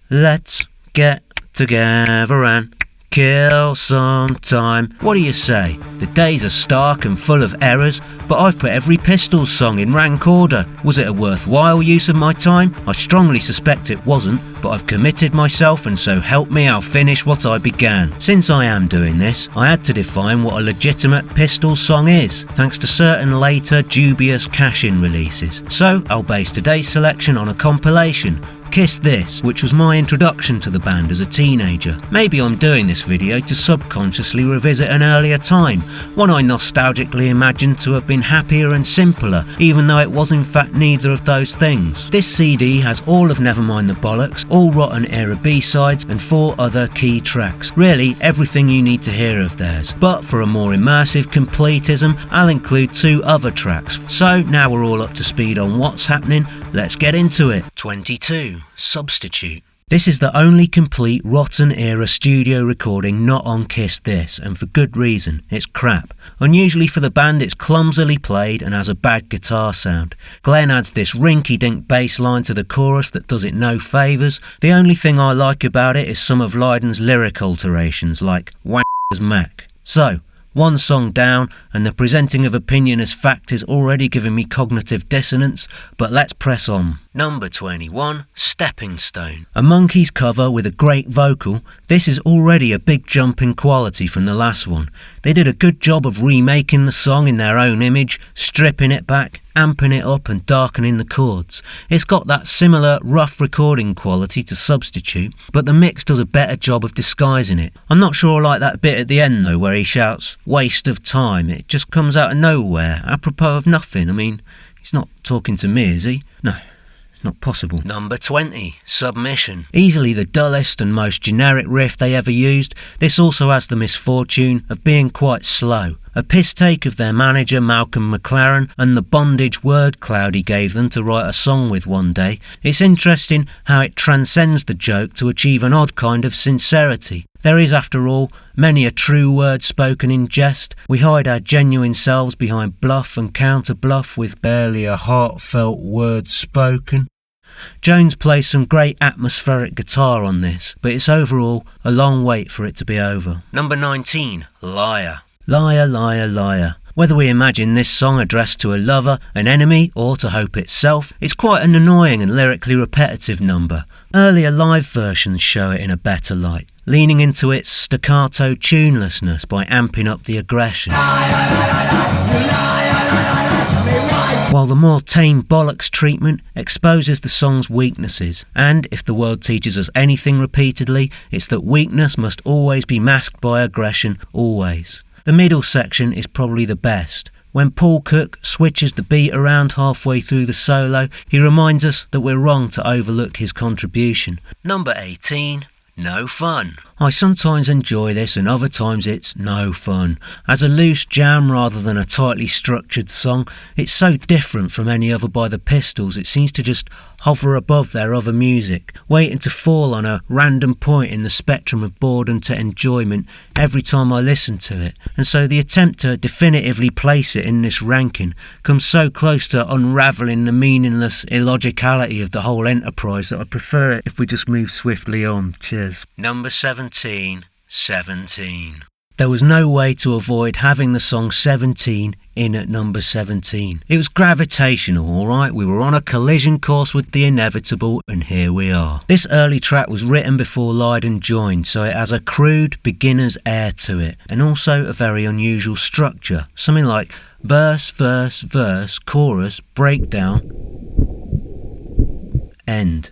Let's get together and kill some time. What do you say? The days are stark and full of errors, but I've put every Pistols song in rank order. Was it a worthwhile use of my time? I strongly suspect it wasn't, but I've committed myself, and so help me, I'll finish what I began. Since I am doing this, I had to define what a legitimate Pistols song is, thanks to certain later dubious cash-in releases. So I'll base today's selection on a compilation, Kiss This, which was my introduction to the band as a teenager. Maybe I'm doing this video to subconsciously revisit an earlier time, one I nostalgically imagined to have been happier and simpler, even though it was in fact neither of those things. This CD has all of Nevermind the Bollocks, all Rotten Era B-sides, and 4 other key tracks. Really, everything you need to hear of theirs. But for a more immersive completism, I'll include 2 other tracks. So now we're all up to speed on what's happening, let's get into it. 22. Substitute. This is the only complete Rotten Era studio recording not on Kiss This, and for good reason. It's crap. Unusually for the band, it's clumsily played and has a bad guitar sound. Glenn adds this rinky-dink bass line to the chorus that does it no favours. The only thing I like about it is some of Lydon's lyric alterations, like "Wanker's Mac." So, one song down, and the presenting of opinion as fact is already giving me cognitive dissonance, but let's press on. Number 21, Steppin Stone. A Monkees cover with a great vocal, this is already a big jump in quality from the last one. They did a good job of remaking the song in their own image, stripping it back, amping it up and darkening the chords. It's got that similar rough recording quality to Substitute, but the mix does a better job of disguising it. I'm not sure I like that bit at the end though, where he shouts, "Waste of time." It just comes out of nowhere, apropos of nothing. I mean, he's not talking to me, is he? No. Not possible. Number 20, Submission. Easily the dullest and most generic riff they ever used, this also has the misfortune of being quite slow. A piss take of their manager Malcolm McLaren and the bondage word cloud he gave them to write a song with one day. It's interesting how it transcends the joke to achieve an odd kind of sincerity. There is, after all, many a true word spoken in jest. We hide our genuine selves behind bluff and counter-bluff with barely a heartfelt word spoken. Jones plays some great atmospheric guitar on this, but it's overall a long wait for it to be over. Number 19, Liar. Liar, liar, liar. Whether we imagine this song addressed to a lover, an enemy, or to Hope itself, it's quite an annoying and lyrically repetitive number. Earlier live versions show it in a better light, leaning into its staccato tunelessness by amping up the aggression. While the more tame bollocks treatment exposes the song's weaknesses, and if the world teaches us anything repeatedly, it's that weakness must always be masked by aggression, always. The middle section is probably the best. When Paul Cook switches the beat around halfway through the solo, he reminds us that we're wrong to overlook his contribution. Number 18, No Fun. I sometimes enjoy this and other times it's no fun. As a loose jam rather than a tightly structured song, it's so different from any other by the Pistols, it seems to just hover above their other music, waiting to fall on a random point in the spectrum of boredom to enjoyment every time I listen to it. And so the attempt to definitively place it in this ranking comes so close to unravelling the meaningless illogicality of the whole enterprise that I prefer it if we just move swiftly on. Cheers. Number 17. There was no way to avoid having the song 17 in at number 17. It was gravitational, alright? We were on a collision course with the inevitable, and here we are. This early track was written before Lydon joined, so it has a crude beginner's air to it, and also a very unusual structure. Something like verse, verse, verse, chorus, breakdown, end.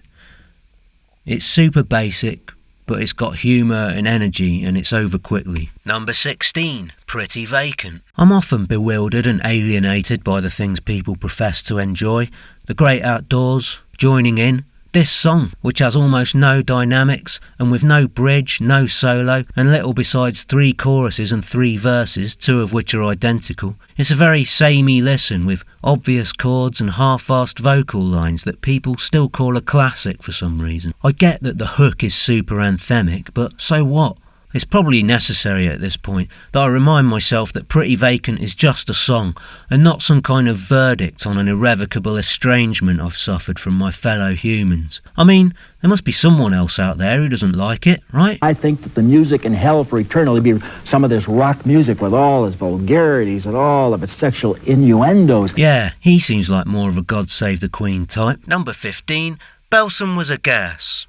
It's super basic, but it's got humour and energy, and it's over quickly. Number 16, Pretty Vacant. I'm often bewildered and alienated by the things people profess to enjoy. The great outdoors, joining in. This song, which has almost no dynamics, and with no bridge, no solo, and little besides 3 choruses and 3 verses, 2 of which are identical. It's a very samey listen with obvious chords and half-assed vocal lines that people still call a classic for some reason. I get that the hook is super anthemic, but so what? It's probably necessary at this point that I remind myself that Pretty Vacant is just a song and not some kind of verdict on an irrevocable estrangement I've suffered from my fellow humans. I mean, there must be someone else out there who doesn't like it, right? I think that the music in hell for eternity be some of this rock music with all its vulgarities and all of its sexual innuendos. Yeah, he seems like more of a God Save the Queen type. Number 15, Belsen Was a Gas.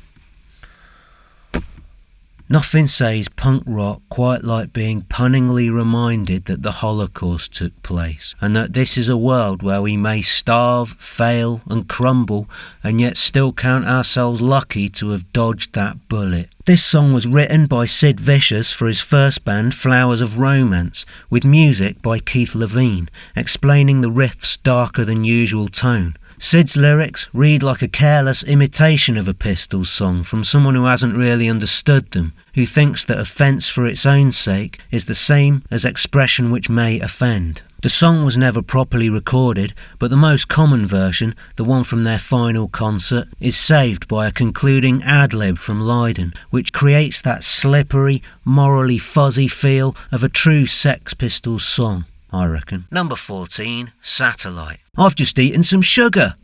Nothing says punk rock quite like being punningly reminded that the Holocaust took place, and that this is a world where we may starve, fail and crumble, and yet still count ourselves lucky to have dodged that bullet. This song was written by Sid Vicious for his first band Flowers of Romance, with music by Keith Levine, explaining the riff's darker than usual tone. Sid's lyrics read like a careless imitation of a Pistols song from someone who hasn't really understood them, who thinks that offence for its own sake is the same as expression which may offend. The song was never properly recorded, but the most common version, the one from their final concert, is saved by a concluding ad-lib from Lydon, which creates that slippery, morally fuzzy feel of a true Sex Pistols song, I reckon. Number 14, Satellite. I've just eaten some sugar.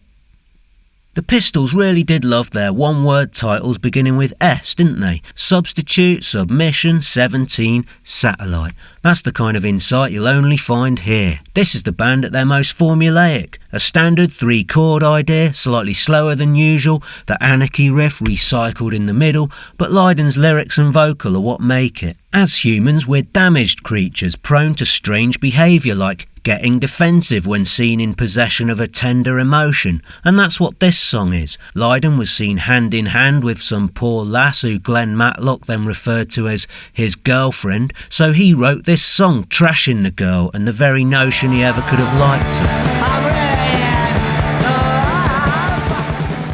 The Pistols really did love their one-word titles beginning with S, didn't they? Substitute, Submission, 17, Satellite. That's the kind of insight you'll only find here. This is the band at their most formulaic. A standard 3-chord idea, slightly slower than usual, the Anarchy riff recycled in the middle, but Lydon's lyrics and vocal are what make it. As humans, we're damaged creatures, prone to strange behaviour like getting defensive when seen in possession of a tender emotion, and that's what this song is. Lydon was seen hand in hand with some poor lass who Glenn Matlock then referred to as his girlfriend, so he wrote this song trashing the girl and the very notion he ever could have liked her.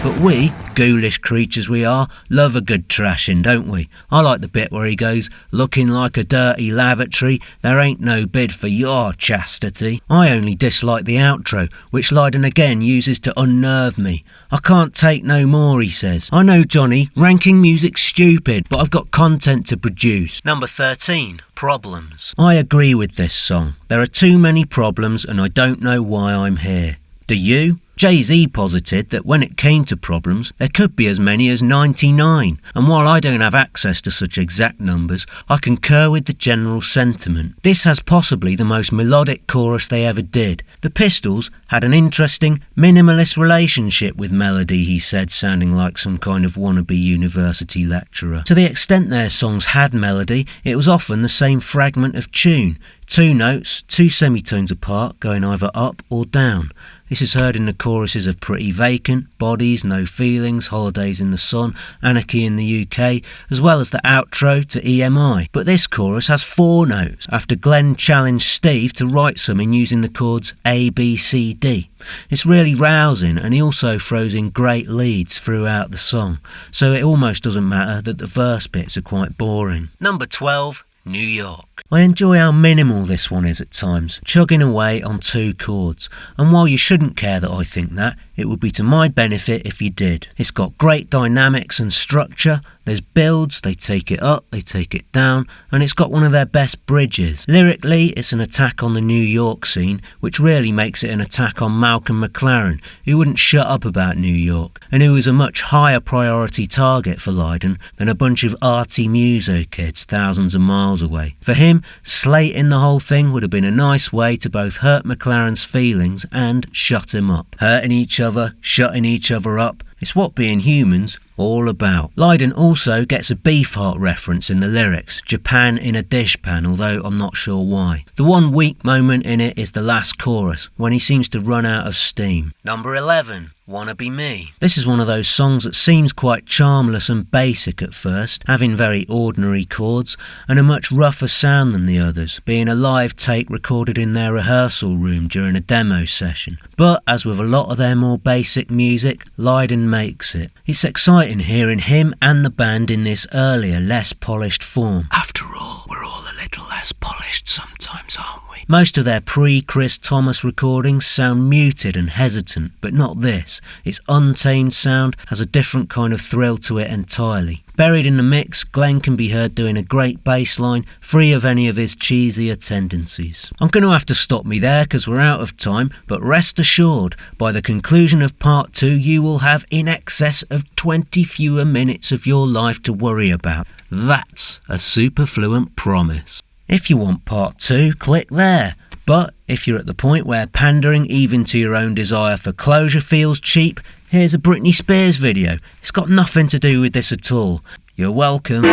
But we, ghoulish creatures we are, love a good trashing, don't we? I like the bit where he goes, looking like a dirty lavatory, there ain't no bid for your chastity. I only dislike the outro, which Lydon again uses to unnerve me. I can't take no more, he says. I know, Johnny, ranking music's stupid, but I've got content to produce. Number 13, Problems. I agree with this song. There are too many problems and I don't know why I'm here. Do you? Jay-Z posited that when it came to problems, there could be as many as 99, and while I don't have access to such exact numbers, I concur with the general sentiment. This has possibly the most melodic chorus they ever did. The Pistols had an interesting, minimalist relationship with melody, he said, sounding like some kind of wannabe university lecturer. To the extent their songs had melody, it was often the same fragment of tune, 2 notes, 2 semitones apart, going either up or down. This is heard in the choruses of Pretty Vacant, Bodies, No Feelings, Holidays in the Sun, Anarchy in the UK, as well as the outro to EMI. But this chorus has 4 notes, after Glenn challenged Steve to write something using the chords A, B, C, D. It's really rousing, and he also throws in great leads throughout the song, so it almost doesn't matter that the verse bits are quite boring. Number 12, New York. I enjoy how minimal this one is at times, chugging away on 2 chords, and while you shouldn't care that I think that, it would be to my benefit if you did. It's got great dynamics and structure, there's builds, they take it up, they take it down, and it's got one of their best bridges. Lyrically, it's an attack on the New York scene, which really makes it an attack on Malcolm McLaren, who wouldn't shut up about New York, and who is a much higher priority target for Lydon than a bunch of arty muso kids thousands of miles away. For him, slating the whole thing would have been a nice way to both hurt McLaren's feelings and shut him up. Hurting each other, shutting each other up, it's what being human's all about. Lydon also gets a Beefheart reference in the lyrics, Japan in a dishpan, although I'm not sure why. The one weak moment in it is the last chorus, when he seems to run out of steam. Number 11, Wanna Be Me. This is one of those songs that seems quite charmless and basic at first, having very ordinary chords and a much rougher sound than the others, being a live take recorded in their rehearsal room during a demo session. But as with a lot of their more basic music, Lydon makes it. It's exciting hearing him and the band in this earlier, less polished form. After all, we're all a little less polished sometimes, aren't we? Most of their pre-Chris Thomas recordings sound muted and hesitant, but not this. Its untamed sound has a different kind of thrill to it entirely. Buried in the mix, Glenn can be heard doing a great bass line, free of any of his cheesier tendencies. I'm going to have to stop me there because we're out of time, but rest assured, by the conclusion of part 2 you will have in excess of 20 fewer minutes of your life to worry about. That's a superfluent promise. If you want part 2, click there. But if you're at the point where pandering even to your own desire for closure feels cheap, here's a Britney Spears video. It's got nothing to do with this at all. You're welcome.